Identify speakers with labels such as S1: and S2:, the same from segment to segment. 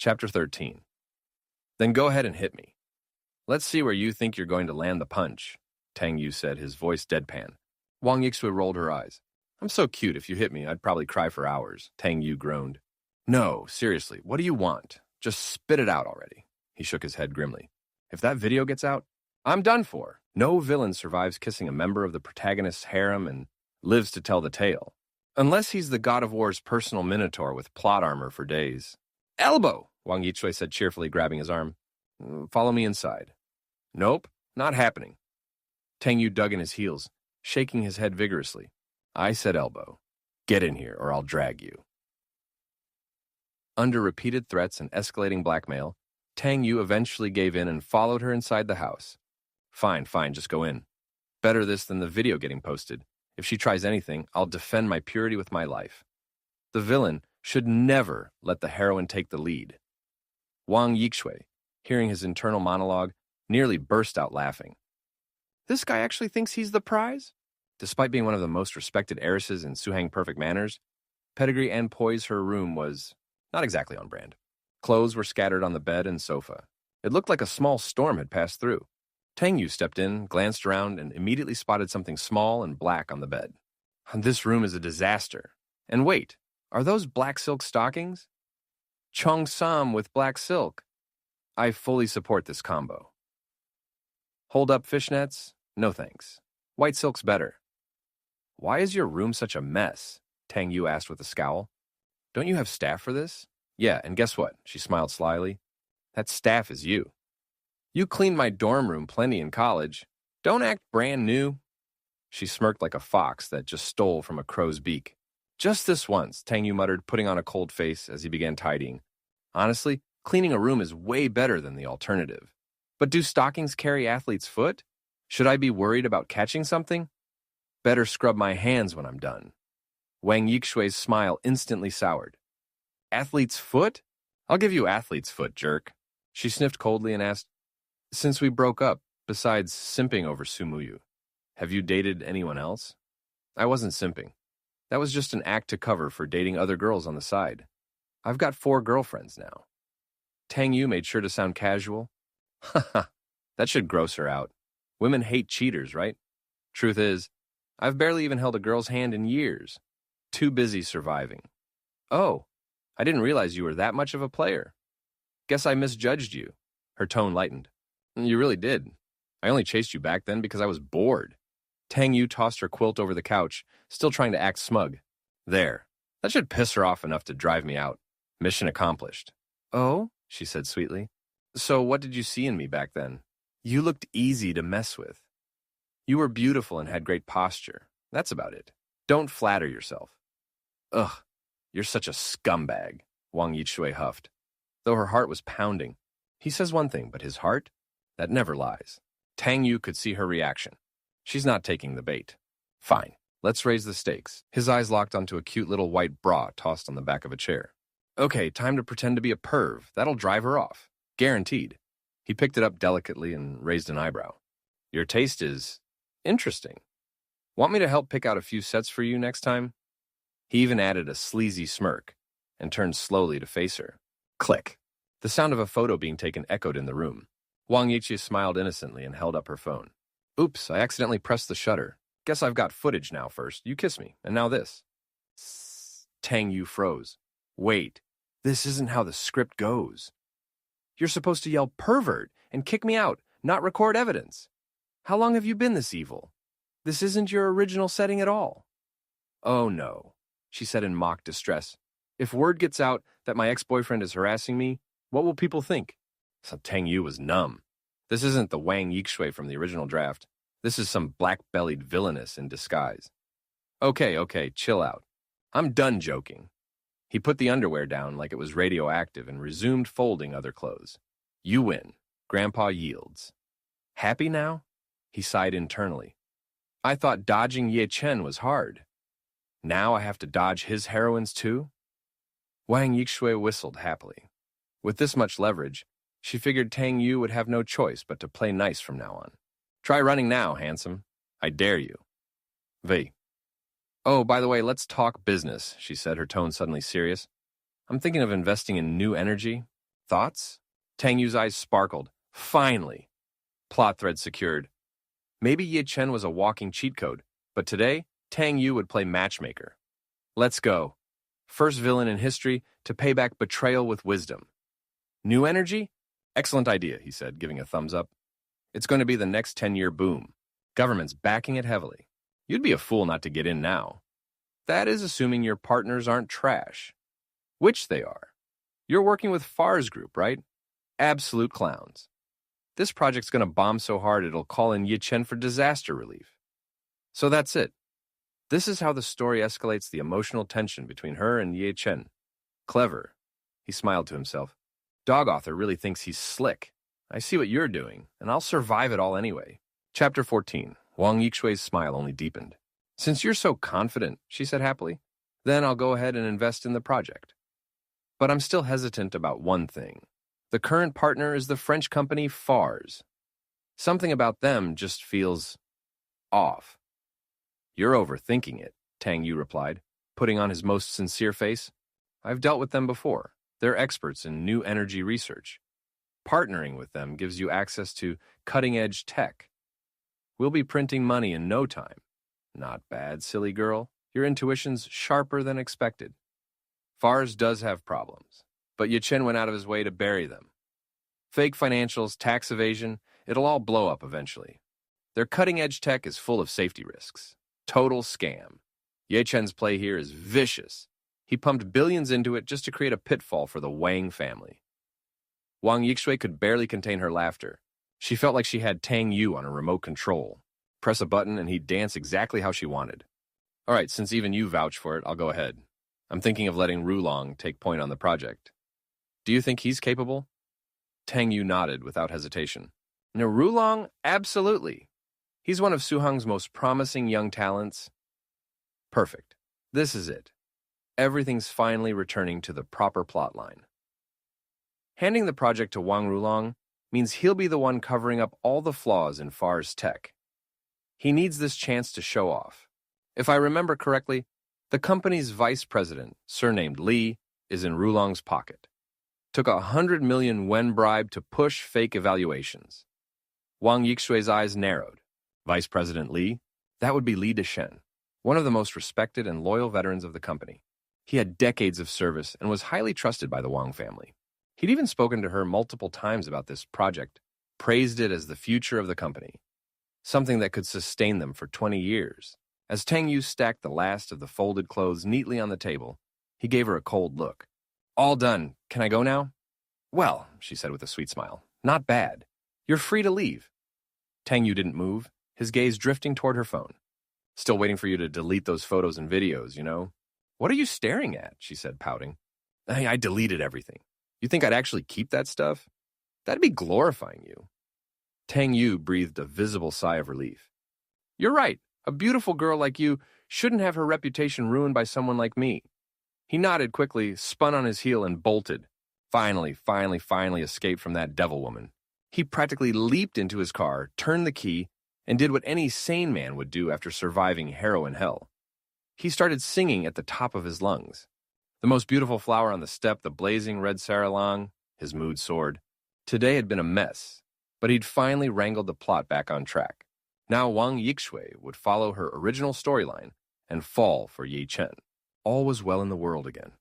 S1: Chapter 13. Then go ahead and hit me. Let's see where you think you're going to land the punch, Tang Yu said, his voice deadpan. Wang Yixue rolled her eyes. I'm so cute, if you hit me, I'd probably cry for hours, Tang Yu groaned. No, seriously, what do you want? Just spit it out already. He shook his head grimly. If that video gets out, I'm done for. No villain survives kissing a member of the protagonist's harem and lives to tell the tale. Unless he's the God of War's personal minotaur with plot armor for days. Elbow, Wang Yixue said cheerfully, grabbing his arm. Follow me inside. Nope, not happening. Tang Yu dug in his heels, shaking his head vigorously. I said elbow. Get in here or I'll drag you. Under repeated threats and escalating blackmail, Tang Yu eventually gave in and followed her inside the house. Fine, just go in. Better this than the video getting posted. If she tries anything, I'll defend my purity with my life. The villain should never let the heroine take the lead. Wang Yixue, hearing his internal monologue, nearly burst out laughing. This guy actually thinks he's the prize? Despite being one of the most respected heiresses in Suhang perfect manners, pedigree and poise her room was not exactly on brand. Clothes were scattered on the bed and sofa. It looked like a small storm had passed through. Tang Yu stepped in, glanced around, and immediately spotted something small and black on the bed. This room is a disaster. And wait, are those black silk stockings? Chong Sam with black silk. I fully support this combo. Hold up fishnets? No thanks. White silk's better. Why is your room such a mess? Tang Yu asked with a scowl. Don't you have staff for this? Yeah, and guess what? She smiled slyly. That staff is you. You cleaned my dorm room plenty in college. Don't act brand new. She smirked like a fox that just stole from a crow's beak. Just this once, Tang Yu muttered, putting on a cold face as he began tidying. Honestly, cleaning a room is way better than the alternative. But do stockings carry athlete's foot? Should I be worried about catching something? Better scrub my hands when I'm done. Wang Yixue's smile instantly soured. Athlete's foot? I'll give you athlete's foot, jerk. She sniffed coldly and asked, Since we broke up, besides simping over Sumuyu, have you dated anyone else? I wasn't simping. That was just an act to cover for dating other girls on the side. I've got 4 girlfriends now. Tang Yu made sure to sound casual. Haha, that should gross her out. Women hate cheaters, right? Truth is, I've barely even held a girl's hand in years. Too busy surviving. Oh, I didn't realize you were that much of a player. Guess I misjudged you. Her tone lightened. You really did. I only chased you back then because I was bored. Tang Yu tossed her quilt over the couch, still trying to act smug. There. That should piss her off enough to drive me out. Mission accomplished. Oh, she said sweetly. So what did you see in me back then? You looked easy to mess with. You were beautiful and had great posture. That's about it. Don't flatter yourself. Ugh, you're such a scumbag, Wang Yixue huffed. Though her heart was pounding. He says one thing, but his heart? That never lies. Tang Yu could see her reaction. She's not taking the bait. Fine, let's raise the stakes. His eyes locked onto a cute little white bra tossed on the back of a chair. Okay, time to pretend to be a perv. That'll drive her off. Guaranteed. He picked it up delicately and raised an eyebrow. Your taste is interesting. Want me to help pick out a few sets for you next time? He even added a sleazy smirk and turned slowly to face her. Click. The sound of a photo being taken echoed in the room. Wang Yixue smiled innocently and held up her phone. Oops, I accidentally pressed the shutter. Guess I've got footage now first. You kiss me, and now this. Tang Yu froze. Wait, this isn't how the script goes. You're supposed to yell pervert and kick me out, not record evidence. How long have you been this evil? This isn't your original setting at all. Oh no, she said in mock distress. If word gets out that my ex-boyfriend is harassing me, what will people think? So Tang Yu was numb. This isn't the Wang Yixue from the original draft. This is some black-bellied villainess in disguise. Okay, chill out. I'm done joking. He put the underwear down like it was radioactive and resumed folding other clothes. You win. Grandpa yields. Happy now? He sighed internally. I thought dodging Ye Chen was hard. Now I have to dodge his heroines too? Wang Yixue whistled happily. With this much leverage, she figured Tang Yu would have no choice but to play nice from now on. Try running now, handsome. I dare you. V. Oh, by the way, let's talk business, she said, her tone suddenly serious. I'm thinking of investing in new energy. Thoughts? Tang Yu's eyes sparkled. Finally! Plot thread secured. Maybe Ye Chen was a walking cheat code, but today, Tang Yu would play matchmaker. Let's go. First villain in history to pay back betrayal with wisdom. New energy? Excellent idea, he said, giving a thumbs up. It's going to be the next 10-year boom. Government's backing it heavily. You'd be a fool not to get in now. That is assuming your partners aren't trash. Which they are. You're working with Far's group, right? Absolute clowns. This project's going to bomb so hard it'll call in Ye Chen for disaster relief. So that's it. This is how the story escalates the emotional tension between her and Ye Chen. Clever. He smiled to himself. Dog author really thinks he's slick. I see what you're doing, and I'll survive it all anyway. Chapter 14. Wang Yixui's smile only deepened. Since you're so confident, she said happily, then I'll go ahead and invest in the project. But I'm still hesitant about one thing. The current partner is the French company Far's. Something about them just feels off. You're overthinking it, Tang Yu replied, putting on his most sincere face. I've dealt with them before. They're experts in new energy research. Partnering with them gives you access to cutting-edge tech. We'll be printing money in no time. Not bad, silly girl. Your intuition's sharper than expected. Far's does have problems, but Ye Chen went out of his way to bury them. Fake financials, tax evasion, it'll all blow up eventually. Their cutting-edge tech is full of safety risks. Total scam. Ye Chen's play here is vicious. He pumped billions into it just to create a pitfall for the Wang family. Wang Yixui could barely contain her laughter. She felt like she had Tang Yu on a remote control. Press a button and he'd dance exactly how she wanted. All right, since even you vouch for it, I'll go ahead. I'm thinking of letting Rulong take point on the project. Do you think he's capable? Tang Yu nodded without hesitation. No, Rulong? Absolutely. He's one of Suhang's most promising young talents. Perfect. This is it. Everything's finally returning to the proper plotline. Handing the project to Wang Rulong means he'll be the one covering up all the flaws in Far's tech. He needs this chance to show off. If I remember correctly, the company's vice president, surnamed Li, is in Rulong's pocket. Took 100 million yuan bribe to push fake evaluations. Wang Yixui's eyes narrowed. Vice President Li? That would be Li Deshen, one of the most respected and loyal veterans of the company. He had decades of service and was highly trusted by the Wang family. He'd even spoken to her multiple times about this project, praised it as the future of the company, something that could sustain them for 20 years. As Tang Yu stacked the last of the folded clothes neatly on the table, he gave her a cold look. All done. Can I go now? Well, she said with a sweet smile, not bad. You're free to leave. Tang Yu didn't move, his gaze drifting toward her phone. Still waiting for you to delete those photos and videos, you know? What are you staring at? She said, pouting. I deleted everything. You think I'd actually keep that stuff? That'd be glorifying you. Tang Yu breathed a visible sigh of relief. You're right. A beautiful girl like you shouldn't have her reputation ruined by someone like me. He nodded quickly, spun on his heel, and bolted. Finally escaped from that devil woman. He practically leaped into his car, turned the key, and did what any sane man would do after surviving heroin hell. He started singing at the top of his lungs. The most beautiful flower on the step, the blazing red saralong, his mood soared. Today had been a mess, but he'd finally wrangled the plot back on track. Now Wang Yixui would follow her original storyline and fall for Ye Chen. All was well in the world again.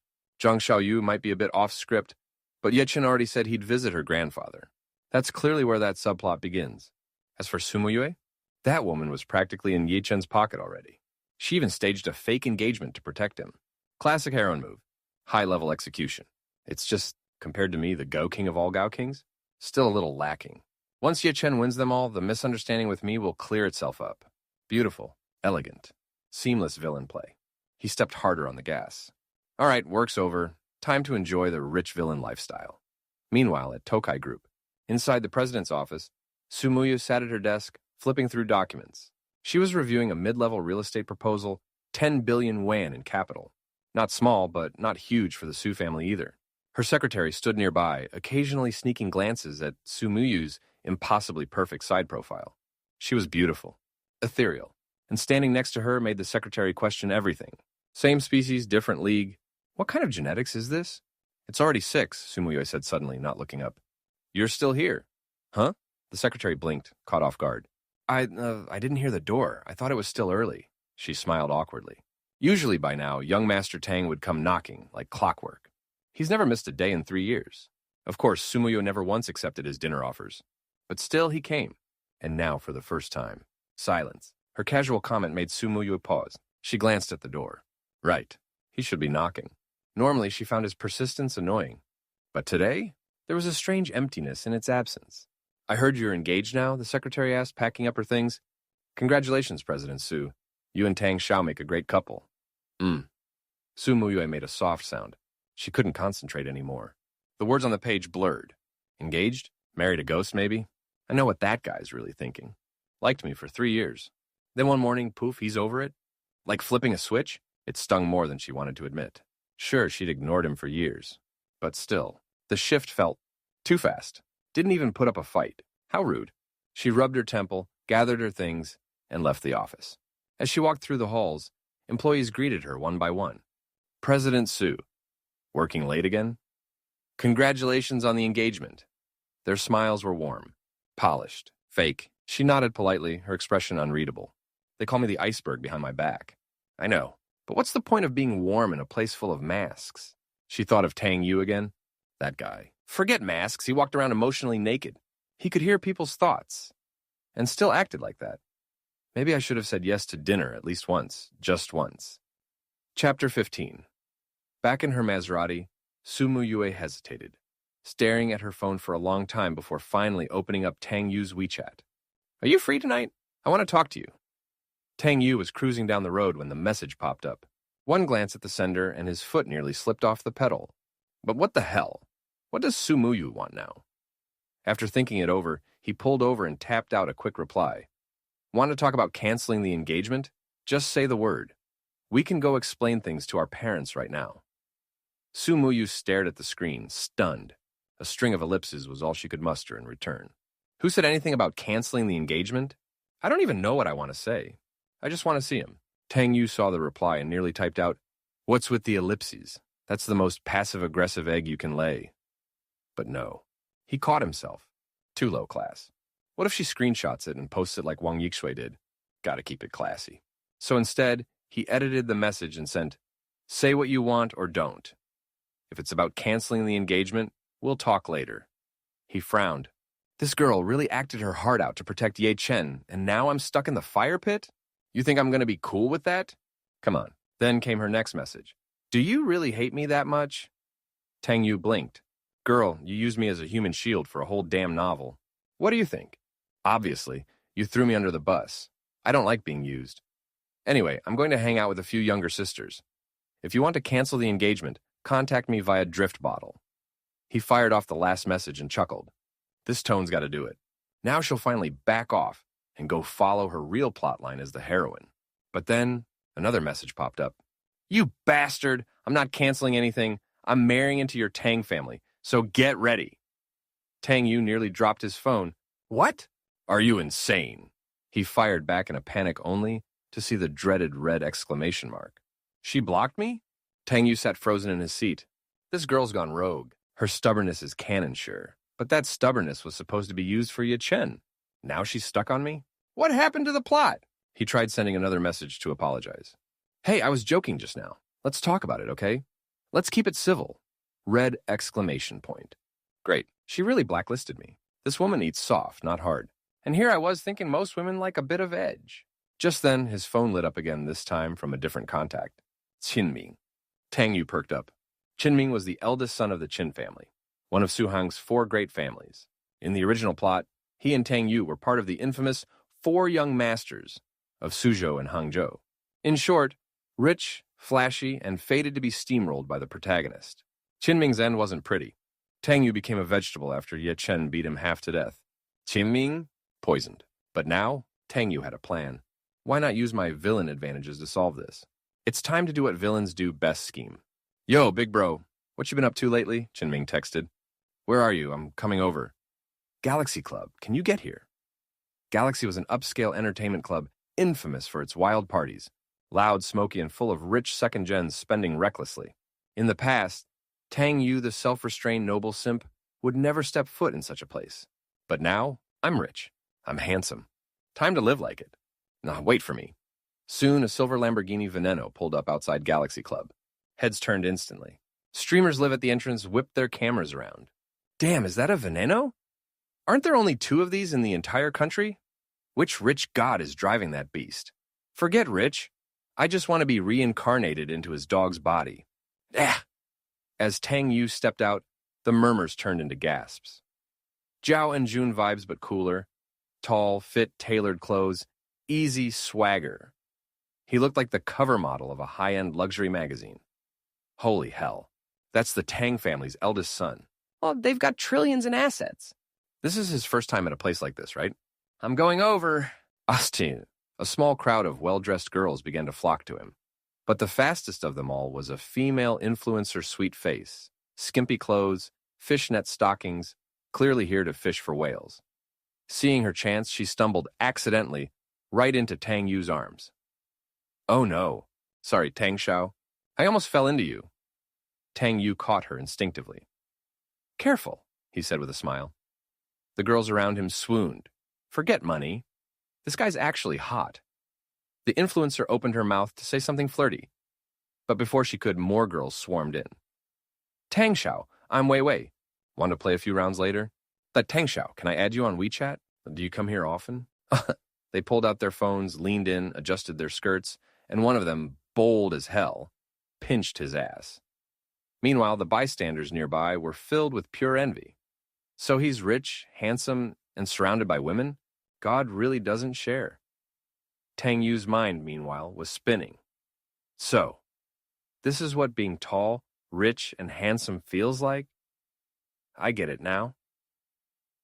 S1: Zhang Xiaoyu might be a bit off script, but Ye Chen already said he'd visit her grandfather. That's clearly where that subplot begins. As for Sumuyue, that woman was practically in Ye Chen's pocket already. She even staged a fake engagement to protect him. Classic heroine move. High-level execution. It's just, compared to me, the Go King of all Gao Kings, still a little lacking. Once Ye Chen wins them all, the misunderstanding with me will clear itself up. Beautiful, elegant, seamless villain play. He stepped harder on the gas. All right, work's over. Time to enjoy the rich villain lifestyle. Meanwhile, at Tokai Group, inside the president's office, Sumuyu sat at her desk, flipping through documents. She was reviewing a mid-level real estate proposal, 10 billion yuan in capital. Not small, but not huge for the Su family either. Her secretary stood nearby, occasionally sneaking glances at Sumuyu's impossibly perfect side profile. She was beautiful, ethereal, and standing next to her made the secretary question everything. Same species, different league. What kind of genetics is this? It's already 6, Sumuyue said suddenly, not looking up. You're still here. Huh? The secretary blinked, caught off guard. I didn't hear the door. I thought it was still early. She smiled awkwardly. Usually by now, young Master Tang would come knocking, like clockwork. He's never missed a day in 3 years. Of course, Sumuyue never once accepted his dinner offers. But still, he came. And now, for the first time, silence. Her casual comment made Sumuyue pause. She glanced at the door. Right. He should be knocking. Normally, she found his persistence annoying. But today, there was a strange emptiness in its absence. I heard you're engaged now, the secretary asked, packing up her things. Congratulations, President Su. You and Tang shall make a great couple. Sumuyue made a soft sound. She couldn't concentrate anymore. The words on the page blurred. Engaged? Married a ghost, maybe? I know what that guy's really thinking. Liked me for 3 years. Then one morning, poof, he's over it. Like flipping a switch? It stung more than she wanted to admit. Sure, she'd ignored him for years. But still, the shift felt too fast. Didn't even put up a fight. How rude. She rubbed her temple, gathered her things, and left the office. As she walked through the halls, employees greeted her one by one. President Su. Working late again? Congratulations on the engagement. Their smiles were warm, polished, fake. She nodded politely, her expression unreadable. They call me the iceberg behind my back. I know, but what's the point of being warm in a place full of masks? She thought of Tang Yu again. That guy. Forget masks, he walked around emotionally naked. He could hear people's thoughts, and still acted like that. Maybe I should have said yes to dinner at least once, just once. Chapter 15. Back in her Maserati, Sumuyue hesitated, staring at her phone for a long time before finally opening up Tang Yu's WeChat. Are you free tonight? I want to talk to you. Tang Yu was cruising down the road when the message popped up. One glance at the sender and his foot nearly slipped off the pedal. But what the hell? What does Sumuyue want now? After thinking it over, he pulled over and tapped out a quick reply. Want to talk about canceling the engagement? Just say the word. We can go explain things to our parents right now. Sumuyue stared at the screen, stunned. A string of ellipses was all she could muster in return. Who said anything about canceling the engagement? I don't even know what I want to say. I just want to see him. Tang Yu saw the reply and nearly typed out, What's with the ellipses? That's the most passive-aggressive egg you can lay. But no. He caught himself. Too low class. What if she screenshots it and posts it like Wang Yixue did? Gotta keep it classy. So instead, he edited the message and sent, Say what you want or don't. If it's about canceling the engagement, we'll talk later. He frowned. This girl really acted her heart out to protect Ye Chen, and now I'm stuck in the fire pit? You think I'm going to be cool with that? Come on. Then came her next message. Do you really hate me that much? Tang Yu blinked. Girl, you used me as a human shield for a whole damn novel. What do you think? Obviously, you threw me under the bus. I don't like being used. Anyway, I'm going to hang out with a few younger sisters. If you want to cancel the engagement, contact me via Drift Bottle. He fired off the last message and chuckled. This tone's got to do it. Now she'll finally back off and go follow her real plotline as the heroine. But then another message popped up. You bastard! I'm not canceling anything. I'm marrying into your Tang family, so get ready. Tang Yu nearly dropped his phone. What? Are you insane? He fired back in a panic only to see the dreaded red exclamation mark. She blocked me? Tang Yu sat frozen in his seat. This girl's gone rogue. Her stubbornness is canon, sure. But that stubbornness was supposed to be used for Ye Chen. Now she's stuck on me? What happened to the plot? He tried sending another message to apologize. Hey, I was joking just now. Let's talk about it, okay? Let's keep it civil. Red exclamation point. Great. She really blacklisted me. This woman eats soft, not hard. And here I was thinking most women like a bit of edge. Just then, his phone lit up again, this time from a different contact. Qinming. Tang Yu perked up. Qinming was the eldest son of the Qin family, one of Su Hang's 4 great families. In the original plot, he and Tang Yu were part of the infamous 4 young masters of Suzhou and Hangzhou. In short, rich, flashy, and fated to be steamrolled by the protagonist. Qinming's end wasn't pretty. Tang Yu became a vegetable after Ye Chen beat him half to death. Qinming? Poisoned. But now, Tang Yu had a plan. Why not use my villain advantages to solve this? It's time to do what villains do best scheme. Yo, big bro, what you been up to lately? Qinming texted. Where are you? I'm coming over. Galaxy Club, can you get here? Galaxy was an upscale entertainment club infamous for its wild parties, loud, smoky, and full of rich second-gens spending recklessly. In the past, Tang Yu, the self-restrained noble simp, would never step foot in such a place. But now, I'm rich. I'm handsome. Time to live like it. Nah, wait for me. Soon, a silver Lamborghini Veneno pulled up outside Galaxy Club. Heads turned instantly. Streamers live at the entrance whipped their cameras around. Damn, is that a Veneno? Aren't there only 2 of these in the entire country? Which rich god is driving that beast? Forget rich. I just want to be reincarnated into his dog's body. Ah! As Tang Yu stepped out, the murmurs turned into gasps. Zhao and Jun vibes but cooler. Tall, fit, tailored clothes. Easy swagger. He looked like the cover model of a high-end luxury magazine. Holy hell. That's the Tang family's eldest son. Well, they've got trillions in assets. This is his first time at a place like this, right? I'm going over. Austin. A small crowd of well-dressed girls began to flock to him. But the fastest of them all was a female influencer sweet face, skimpy clothes, fishnet stockings, clearly here to fish for whales. Seeing her chance, she stumbled accidentally right into Tang Yu's arms. Oh no. Sorry, Tang Xiao. I almost fell into you. Tang Yu caught her instinctively. Careful, he said with a smile. The girls around him swooned. Forget money. This guy's actually hot. The influencer opened her mouth to say something flirty. But before she could, more girls swarmed in. Tang Xiao, I'm Wei Wei. Want to play a few rounds later? Tang Xiao, can I add you on WeChat? Do you come here often? They pulled out their phones, leaned in, adjusted their skirts, and one of them, bold as hell, pinched his ass. Meanwhile, the bystanders nearby were filled with pure envy. So he's rich, handsome, and surrounded by women? God really doesn't share. Tang Yu's mind, meanwhile, was spinning. So, this is what being tall, rich, and handsome feels like? I get it now.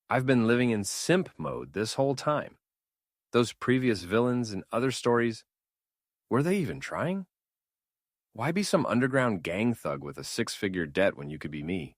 S1: I've been living in simp mode this whole time. Those previous villains and other stories, were they even trying? Why be some underground gang thug with a 6-figure debt when you could be me?